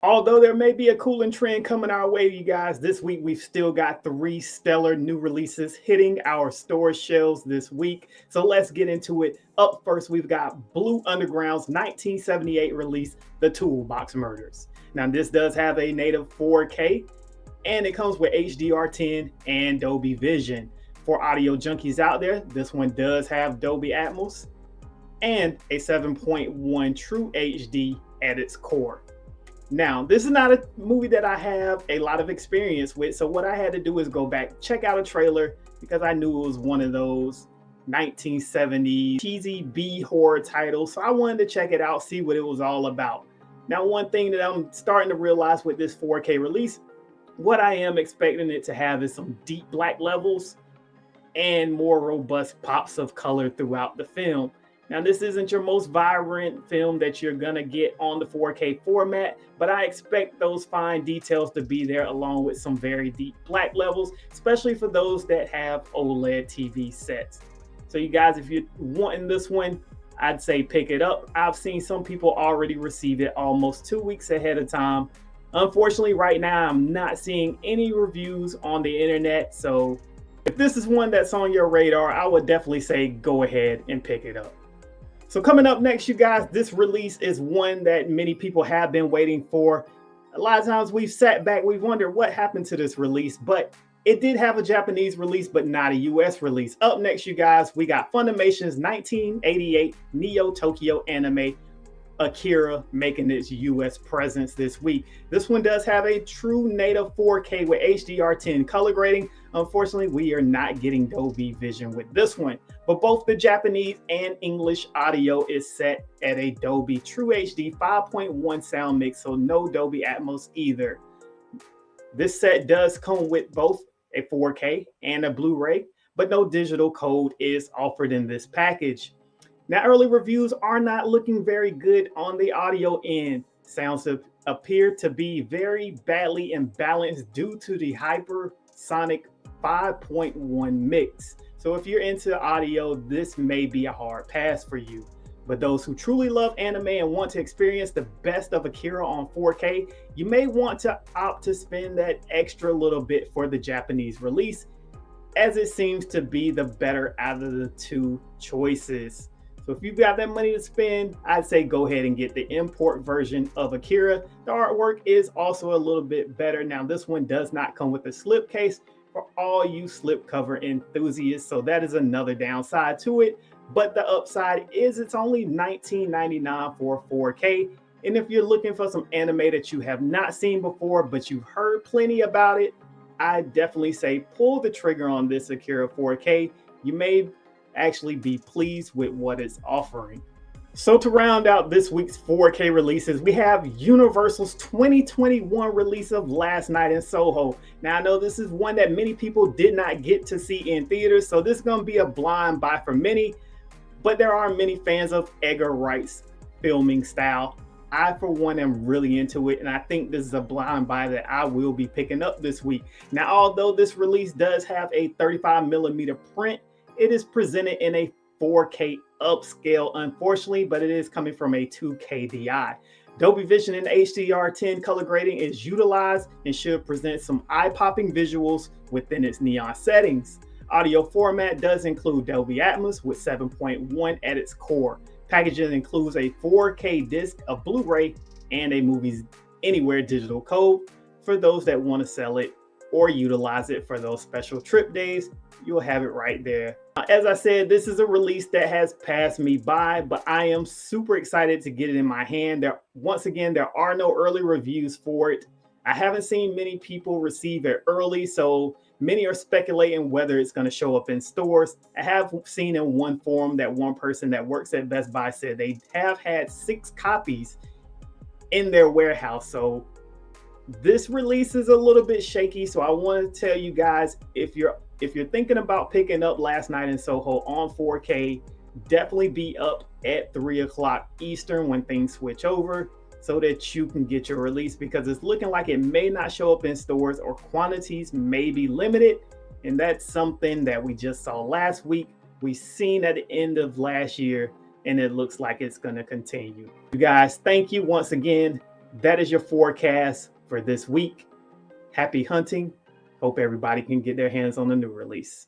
Although there may be a cooling trend coming our way, you guys, this week we've still got 3 stellar new releases hitting our store shelves this week. So let's get into it. Up first, we've got Blue Underground's 1978 release, The Toolbox Murders. Now, this does have a native 4K, and it comes with HDR10 and Dolby Vision. For audio junkies out there, this one does have Dolby Atmos and a 7.1 True HD at its core. Now, this is not a movie that I have a lot of experience with, so what I had to do is go back, check out a trailer, because I knew it was one of those 1970s cheesy B horror titles, so I wanted to check it out, see what it was all about. Now, one thing that I'm starting to realize with this 4K release, what I am expecting it to have is some deep black levels and more robust pops of color throughout the film. Now, this isn't your most vibrant film that you're going to get on the 4K format, but I expect those fine details to be there along with some very deep black levels, especially for those that have OLED TV sets. So you guys, if you're wanting this one, I'd say pick it up. I've seen some people already receive it almost 2 weeks ahead of time. Unfortunately, right now, I'm not seeing any reviews on the internet. So if this is one that's on your radar, I would definitely say go ahead and pick it up. So coming up next, you guys, this release is one that many people have been waiting for. A lot of times we've sat back, we've wondered what happened to this release, but it did have a Japanese release, but not a US release. Up next, you guys, we got Funimation's 1988 Neo Tokyo anime, Akira, making its US presence this week. This one does have a true native 4K with HDR10 color grading. Unfortunately, we are not getting Dolby Vision with this one, but both the Japanese and English audio is set at a Dolby True HD 5.1 sound mix, so no Dolby Atmos either. This set does come with both a 4K and a Blu-ray, but no digital code is offered in this package. Now, early reviews are not looking very good on the audio end. Sounds appear to be very badly imbalanced due to the hypersonic 5.1 mix. So if you're into audio, this may be a hard pass for you. But those who truly love anime and want to experience the best of Akira on 4K, you may want to opt to spend that extra little bit for the Japanese release, as it seems to be the better out of the two choices. So if you've got that money to spend, I'd say go ahead and get the import version of Akira. The artwork is also a little bit better. Now, this one does not come with a slipcase for all you slipcover enthusiasts, so that is another downside to it. But the upside is it's only $19.99 for 4K. And if you're looking for some anime that you have not seen before, but you've heard plenty about it, I definitely say pull the trigger on this Akira 4K. You may actually be pleased with what it's offering. So to round out this week's 4K releases, we have Universal's 2021 release of Last Night in Soho. Now, I know this is one that many people did not get to see in theaters, so this is going to be a blind buy for many, but there are many fans of Edgar Wright's filming style. I, for one, am really into it, and I think this is a blind buy that I will be picking up this week. Now, although this release does have a 35mm print, it is presented in a 4K upscale, unfortunately, but it is coming from a 2K DI. Dolby Vision and HDR10 color grading is utilized and should present some eye-popping visuals within its neon settings. Audio format does include Dolby Atmos with 7.1 at its core. Packaging includes a 4K disc, a Blu-ray, and a Movies Anywhere digital code for those that want to sell it or utilize it for those special trip days. You'll have it right there. As I said, this is a release that has passed me by, but I am super excited to get it in my hand. Once again, there are no early reviews for it. I haven't seen many people receive it early, so many are speculating whether it's going to show up in stores. I have seen in one forum that one person that works at Best Buy said they have had 6 copies in their warehouse. So this release is a little bit shaky. So I want to tell you guys, if you're thinking about picking up Last Night in Soho on 4K, definitely be up at 3 o'clock Eastern when things switch over. so that you can get your release, because it's looking like it may not show up in stores or quantities may be limited. And that's something that we just saw last week. We seen at the end of last year, and it looks like it's going to continue. You guys, thank you once again. That is your forecast for this week. Happy hunting. Hope everybody can get their hands on the new release.